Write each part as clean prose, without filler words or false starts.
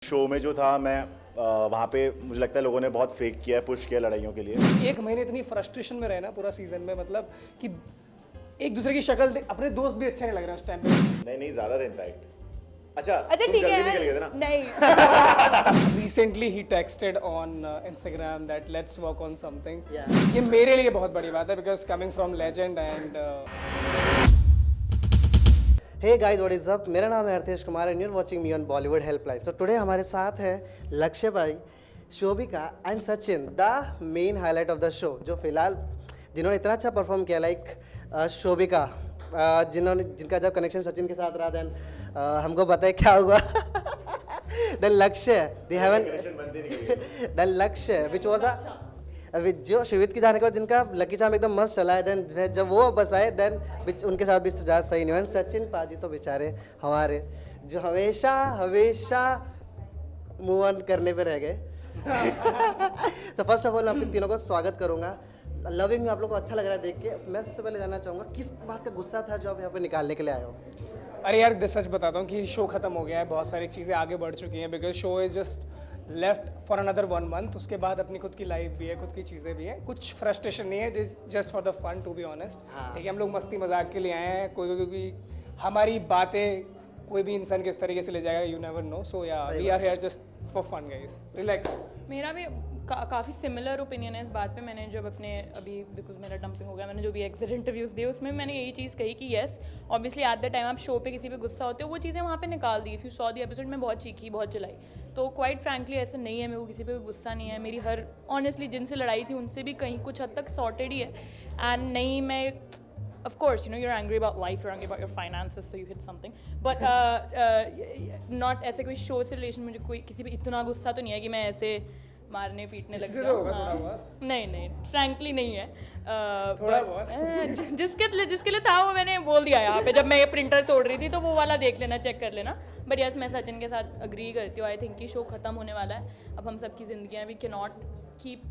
Show में जो था मैं वहाँ पे मुझे लगता है लोगों ने बहुत फेक किया है, पुश किया लड़ाइयों के लिए। एक महीने इतनी फ्रस्ट्रेशन में रहे ना पूरा सीजन में, मतलब कि एक दूसरे की शक्ल अपने दोस्त भी अच्छे नहीं लग रहे उस टाइम पे। नहीं ज़्यादा था इनफैक्ट। अच्छा तुम ठीक जल्दी है निकल गए थे ना। नहीं रिसेंटली ही texted on Instagram that let's work on something. ये मेरे लिए बहुत बड़ी बात है because coming from legend and hey guys what is up, मेरा नाम है Arthesh Kumar and you are watching me on Bollywood Helpline. So today हमारे साथ हैं लक्ष्य भाई, Shobhika and Sachin, the main highlight of the show, जो फिलहाल जिन्होंने इतना अच्छा परफॉर्म किया। लाइक शोभिका, जिनका जब कनेक्शन सचिन के साथ रहा, देन हमको पता है क्या हुआ। देन लक्ष्य, दे हैवन देन लक्ष्य विच वाज अभी जो शिवित की जाने के बाद जिनका लकी चार्म एकदम मस्त चला है, देन जब वो बस आए देन उनके साथ भी ज़्यादा सही नहीं हुआ। सचिन पाजी तो बेचारे हमारे जो हमेशा हमेशा मूव ऑन करने पे रह गए। तो फर्स्ट ऑफ ऑल मैं आपके तीनों को स्वागत करूंगा। लविंग आप लोग को अच्छा लग रहा है देख के। मैं सबसे पहले जानना चाहूँगा किस बात का गुस्सा था जो आप यहाँ पे निकालने के लिए आए हो। अरे यार सच बताता हूँ कि शो खत्म हो गया है, बहुत सारी चीज़ें आगे बढ़ चुकी हैं because show is just left for another 1 month. उसके बाद अपनी खुद की लाइफ भी है, खुद की चीज़ें भी हैं, कुछ फ्रस्ट्रेशन नहीं है, just for the fun to be honest. ठीक है, हम लोग मस्ती मजाक के लिए आए हैं, कोई हमारी बातें कोई भी इंसान किस तरीके से ले जाएगा, you never know. So yeah we are here just for fun guys, relax. मेरा भी काफ़ी सिमिलर ओपिनियन है इस बात पे। मैंने जब अपने अभी बिकॉज मेरा डंपिंग हो गया, मैंने जो भी एग्जिट इंटरव्यूज़ दिए उसमें मैंने यही चीज़ कही कि yes obviously at the time आप शो पे किसी पे गुस्सा होते हो, वो चीज़ें वहाँ पे निकाल दी। If you saw the episode में बहुत चीखी, बहुत चिल्लाई, तो क्वाइट फ्रैंकली ऐसा नहीं है, मेरे को किसी पे गुस्सा नहीं है। मेरी हर ऑनेस्टली जिनसे लड़ाई थी उनसे भी कहीं कुछ हद तक सॉर्टेड ही है। एंड नहीं, मैं of course you know you're angry about life, you're angry about your finances, so you hit something, but not ऐसे कोई शो से रिलेशन मुझे कोई किसी पे इतना गुस्सा तो नहीं है कि मैं ऐसे मारने पीटने लग जाऊँ। नहीं फ्रैंकली नहीं है। थोड़ा बहुत जिसके लिए था वो मैंने बोल दिया यहाँ पे जब मैं ये प्रिंटर तोड़ रही थी, तो वो वाला देख लेना, चेक कर लेना। बट यस, मैं सचिन के साथ अग्री करती हूँ। आई थिंक कि शो खत्म होने वाला है, अब हम सबकी जिंदगियाँ, we can not keep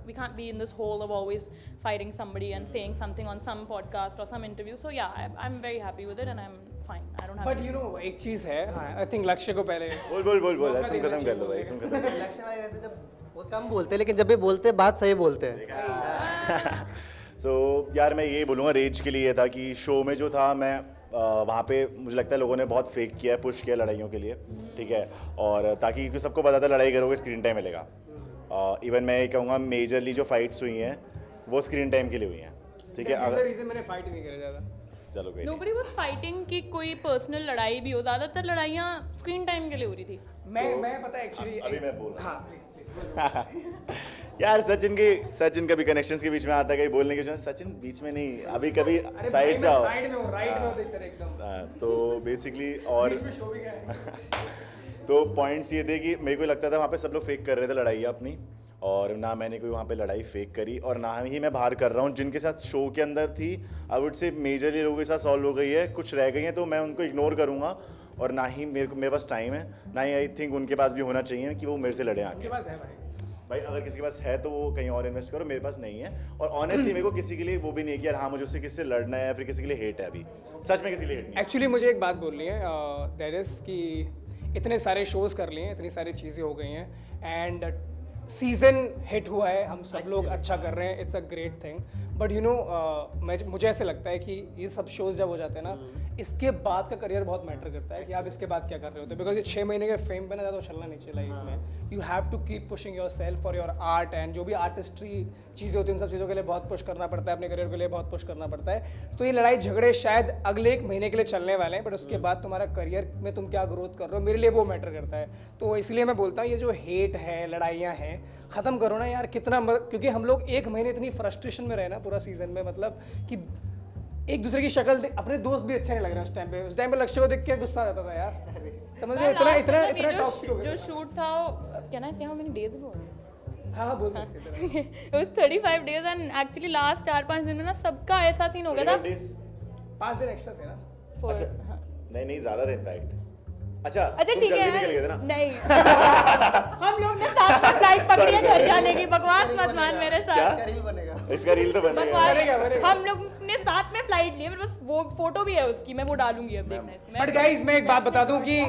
we can't be in this hole of always fighting somebody and saying something on some podcast or some interview. So yeah, I'm very happy with it and I'm fine. I don't have but you know एक चीज़ है, हाँ I think लक्ष्य को पहले बोल तुम खत्म कर लो भाई, तुम खत्म कर लो। लक्ष्य भाई वैसे जब वो कम बोलते हैं, लेकिन जब भी बोलते बात सही बोलते हैं। सो यार मैं ये बोलूँगा, रेज के लिए ये था कि शो में जो था मैं वहाँ पे मुझे लगता है लोगों ने बहुत फेक किया है, पुश किया लड़ाइयों के लिए। ठीक है, और ताकि क्योंकि सबको पता था लड़ाई करोगे स्क्रीन टाइम मिलेगा। इवन मैं ये कहूँगा मेजरली जो फाइट्स हुई हैं वो स्क्रीन टाइम के लिए हुई हैं। ठीक है, अगर रीजन मैंने फाइट नहीं करा ज़्यादा। चलो कोई Nobody was fighting कि कोई पर्सनल लड़ाई भी हो, ज़्यादातर लड़ाइयाँ स्क्रीन टाइम के लिए हो रही थी। मैं पता है एक्चुअली अभी मैं बोल रहा हाँ प्लीज यार सचिन कभी कनेक्शंस के बीच में आता है, कहीं बोलने के बीच में। सचिन बीच में नहीं, अभी कभी साइड से आओ। साइड में हो, राइट में हो, देखते रहे एकदम तो बेसिकली और बीच में शो भी क्या है। तो पॉइंट्स ये थे कि मेरे को लगता था वहाँ पे सब लोग फेक कर रहे थे लड़ाई अपनी, और ना मैंने कोई वहाँ पे लड़ाई फेक करी और ना ही मैं बाहर कर रहा हूँ। जिनके साथ शो के अंदर थी आई वुड से मेजरली लोगों के साथ सॉल्व हो गई है, कुछ रह गई हैं तो मैं उनको इग्नोर करूँगा। और ना ही मेरे पास टाइम है, ना ही आई थिंक उनके पास भी होना चाहिए कि वो मेरे से लड़े आके। उनके पास है भाई, अगर किसी के पास है तो वो कहीं और इन्वेस्ट करो, मेरे पास नहीं है। और ऑनेस्टली मेरे को किसी के लिए वो भी नहीं है कि यार हाँ मुझे उससे किससे लड़ना है या फिर किसी के लिए हेट है। अभी सच में किसी के लिए हेट नहीं है। एक्चुअली मुझे एक बात बोलनी है, दैट इज़ कि इतने सारे शोज़ कर लिए हैं, इतनी सारी चीज़ें हो गई हैं एंड सीज़न हिट हुआ है, हम सब लोग अच्छा कर रहे हैं, it's a great thing. But you know मुझे ऐसे लगता है कि ये सब शोज़ जब हो जाते हैं ना, इसके बाद का करियर बहुत मैटर करता है कि आप इसके बाद क्या कर रहे होते हैं। बिकॉज ये 6 महीने के फेम पे ना ज़्यादा चलना नहीं चाहिए लाइफ में। You have to keep pushing yourself for your art and जो भी आर्टिस्ट्री चीज़ें होती हैं उन सब चीज़ों के लिए बहुत पुश करना पड़ता है, अपने करियर के लिए बहुत पुश करना पड़ता है। तो ये लड़ाई झगड़े शायद अगले 1 महीने के लिए चलने वाले हैं, बट उसके बाद तुम्हारा करियर में तुम क्या ग्रोथ कर रहे हो, मेरे लिए वो मैटर करता है। तो इसलिए मैं बोलता हूँ ये जो हेट है, लड़ाइयाँ हैं, ख़त्म करो ना यार। कितना क्योंकि हम लोग 1 महीने इतनी फ्रस्ट्रेशन में रहे ना पूरा सीजन में, मतलब कि एक दूसरे की शक्ल अपने दोस्त भी अच्छे नहीं लग रहे उस टाइम पे। उस टाइम पे लक्ष्य को देख के गुस्सा आ जाता था यार, समझ में इतना टॉक्सिक हो गया। जो शूट था वो कैन आई से हाउ मेनी डेज इट हाँ बोल सकते थे। It was 35 days and actually last 4-5 दिन में ना सबका ऐसा सीन हो गया था। 5 दिन एक्स्ट्रा थे ना। हाँ। नहीं ज़्यादा था इनफैक्ट। अच्छा तुम ठीक जल्दी निकल है गए थे ना। नहीं हम लोग ने साथ में फ्लाइट पकड़ी है घर जाने की। बकवास मत मान मेरे साथ। इसका रील बनेगा। इसका रील तो बनेगा। बकवास हम लोग ने साथ में फ्लाइट ली है, मेरे पास वो फोटो भी है उसकी, मैं वो डालूंगी अब, देखना इसमें। बट गाइस मैं एक बात बता दूं कि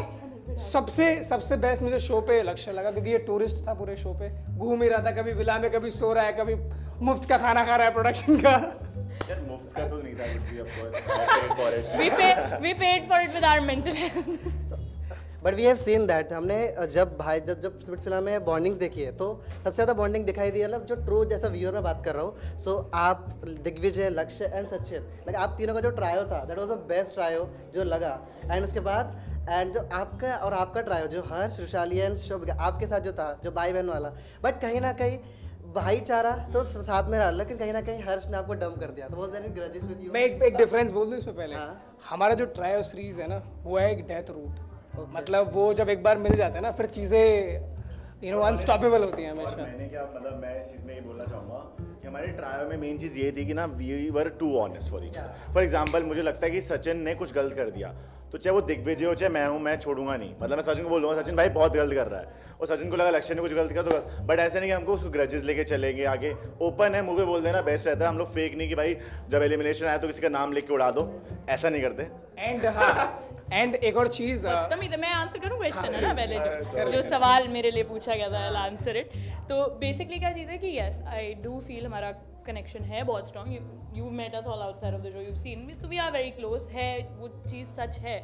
सबसे बेस्ट मुझे शो पे लक्ष्य लगा, क्योंकि ये टूरिस्ट था पूरे शो पे, घूम ही रहा था, कभी विला में कभी सो रहा है, कभी मुफ्त का खाना खा रहा है प्रोडक्शन का। यार मुफ्त का तो नहीं था कुछ भी, of course we paid for it with our mental health. But we have seen that हमने जब स्पिट्सविला में बॉन्डिंग्स देखी है तो सबसे ज़्यादा बॉन्डिंग दिखाई दी है, मतलब जो ट्रू जैसा व्यूअर में बात कर रहा हूँ। सो आप दिग्विजय, लक्ष्य एंड सचिन, लाइक आप तीनों का जो ट्रायो था that was a best trio जो लगा। एंड उसके बाद एंड जो आपका ट्रायो जो हर्ष, रुशाली एंड शोभिका आपके साथ जो था, जो भाई बहन वाला, बट कहीं ना कहीं भाईचारा तो साथ में रहा, लेकिन कहीं ना कहीं हर्ष ने आपको डम कर दिया। तो was there any grudges with you? मैं एक डिफरेंस बोल दूं इसमें पहले। हाँ। हमारा जो ट्रायो सीरीज है ना, वो है एक डेथ रूट। मतलब वो जब एक बार मिल जाता है ना, फिर चीज़ें अनस्टॉपेबल होती हैं और हमेशा। मैंने क्या मतलब मैं इस चीज़ में ये बोलना चाहूँगा कि हमारे ट्रायल में मेन चीज़ ये थी कि ना we were too honest for each other. For example मुझे लगता है कि सचिन ने कुछ गलत कर दिया, तो चाहे वो दिग्विजय हो चाहे मैं हूँ, मैं छोड़ूंगा नहीं। मतलब मैं सचिन को बोलूँगा सचिन भाई बहुत गलत कर रहा है, और सचिन को लगा लक्ष्य ने कुछ गलत किया तो गलत, बट ऐसा नहीं कि हमको उसको ग्रजेस लेके चलेंगे आगे। ओपन है, मुँह पे बोल देना बेस्ट रहता है। हम लोग फेक नहीं कि भाई जब एलिमिनेशन आया तो किसी का नाम लिख के उड़ा दो, ऐसा नहीं करते। एंड हाँ, एंड एक और चीज़, तमीज़ मैं आंसर करूँ क्वेश्चन है ना पहले जो सवाल मेरे लिए पूछा गया था, आई आंसर इट। तो बेसिकली क्या चीज़ है कि यस आई डू फील हमारा कनेक्शन है बहुत strong. You met us all outside of the show, you seen me, so we are very close है, वो चीज़ सच है।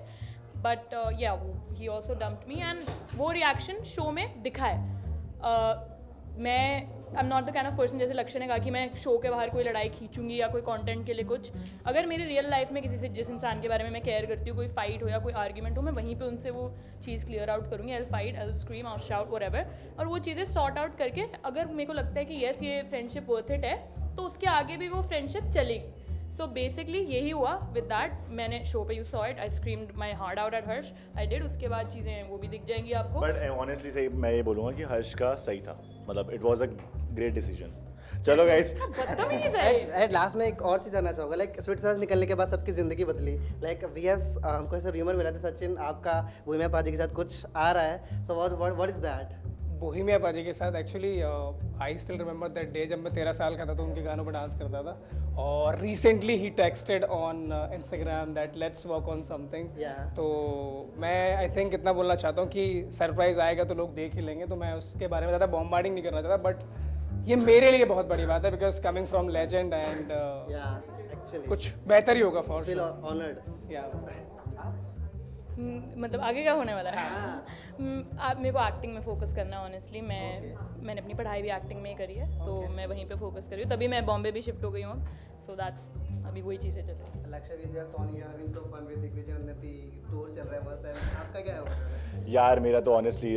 But yeah he also dumped me and वो रिएक्शन शो में दिखा है। मैं I am not the kind of person, जैसे लक्ष्य ने कहा कि मैं शो के बाहर कोई लड़ाई खींचूंगी या कोई कंटेंट के लिए कुछ। अगर मेरी रियल लाइफ में किसी से, जिस इंसान के बारे में मैं केयर करती हूँ, कोई फाइट हो या कोई आर्ग्यूमेंट हो, मैं वहीं पे उनसे वो चीज़ क्लियर आउट करूँगी। I will fight, I will scream, I will shout, whatever, और वो चीज़ें सॉर्ट आउट करके अगर मेरे को लगता है कि येस ये फ्रेंडशिप वर्थ इट है, तो उसके आगे भी वो फ्रेंडशिप चलेगी। सो बेसिकली यही हुआ विद दैट। मैंने शो पे, you saw it, I screamed my heart out at Harsh, I did. उसके बाद चीज़ें वो भी दिख जाएंगी आपको। बट ऑनेस्टली सही मैं ये बोलूँगा कि हर्ष का सही था, मतलब it was a great decision. चलो गाइस, बदतमीज है ये। एट लास्ट में एक और चीज़ जानना चाहूँगा, लाइक स्पिट्सविला निकलने के बाद सबकी ज़िंदगी बदली। लाइक वी हैव हमको ऐसा र्यूमर मिला था सचिन आपका बोहेमिया पाजी के साथ कुछ आ रहा है, so what is that? Bohemia पाजी के साथ actually I still remember that day जब मैं 13 साल का था तो उनके गानों पर डांस करता था। और रिसेंटली ही texted on Instagram that let's work on something. तो मैं आई थिंक इतना बोलना चाहता हूँ कि सरप्राइज आएगा तो लोग देख ही लेंगे, तो मैं उसके बारे में ज़्यादा बॉम्बार्डिंग नहीं करना चाहता। बट ये मेरे लिए बहुत बड़ी बात है, because coming from legend and actually कुछ बेहतर ही होगा फॉर फील ऑनर्ड। या मतलब आगे क्या होने वाला है? आप मेरे को एक्टिंग में फोकस करना है ऑनेस्टली। मैंने अपनी पढ़ाई भी एक्टिंग में ही करी है, तो मैं वहीं पे फोकस कर रही हूँ। तभी मैं बॉम्बे भी शिफ्ट हो गई हूँ, सो दैट्स अभी वही चीज़ें चल रही हैं। Lakshya Vijay, Soni having so fun with Digvijay, Unnati tour चल रहा है बस। एंड आपका क्या है? यार मेरा तो ऑनेस्टली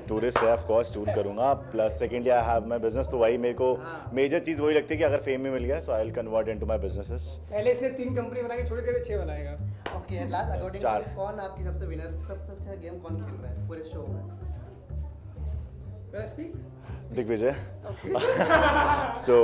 टूरिस्ट है, ऑफ कोर्स टूर करूँगा। Plus secondly I have my business, तो वही मेरे को मेजर चीज़ वही लगती है कि अगर फेम में मिल गया so I will convert into my businesses. पहले इसने 3 कंपनी बना के छोड़ के 6 बनाएगा। ओके, एट लास्ट अकॉर्डिंग चार। टू कौन आपकी सबसे विनर, सबसे अच्छा गेम कौन खेल रहा है पूरे शो में? दिग्विजय। सो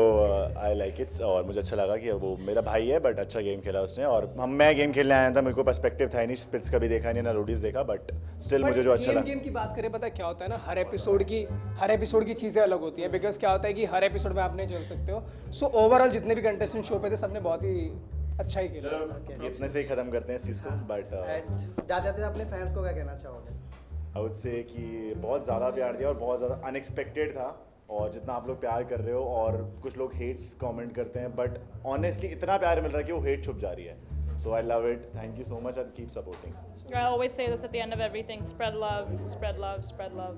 आई लाइक इट, और मुझे अच्छा लगा कि वो मेरा भाई है बट अच्छा गेम खेला उसने। और मैं गेम खेलने आया था, मेरे को पर्सपेक्टिव था नहीं, स्पिट्स कभी देखा नहीं ना रोडीज देखा, बट स्टिल मुझे जो अच्छा लगा। गेम की बात करें, पता है क्या होता है ना, हर एपिसोड की चीज़ें अलग होती है। बिकॉज क्या होता है कि हर एपिसोड में आप नहीं चल सकते हो। सो ओवरऑल जितने भी कंटेस्टेंट शो पे थे सबने बहुत ही अच्छा ही खेला। चलो इतने से ही खत्म करते हैं इस चीज़ को। बट जाते जाते अपने फैंस को क्या कहना चाहोगे? आई वुड से कि बहुत ज़्यादा प्यार दिया और बहुत ज़्यादा अनएक्सपेक्टेड था, और जितना आप लोग प्यार कर रहे हो, और कुछ लोग हेट्स कमेंट करते हैं, बट ऑनेस्टली इतना प्यार मिल रहा है कि वो हेट छुप जा रही है। So I love it, thank you so much and keep supporting. I always say this at the end of everything: spread love, spread love, spread love.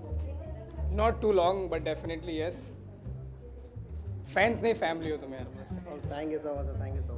Not too long but definitely yes. Fans नहीं, family हो तुम यार बस। Thank you so much, thank you so much.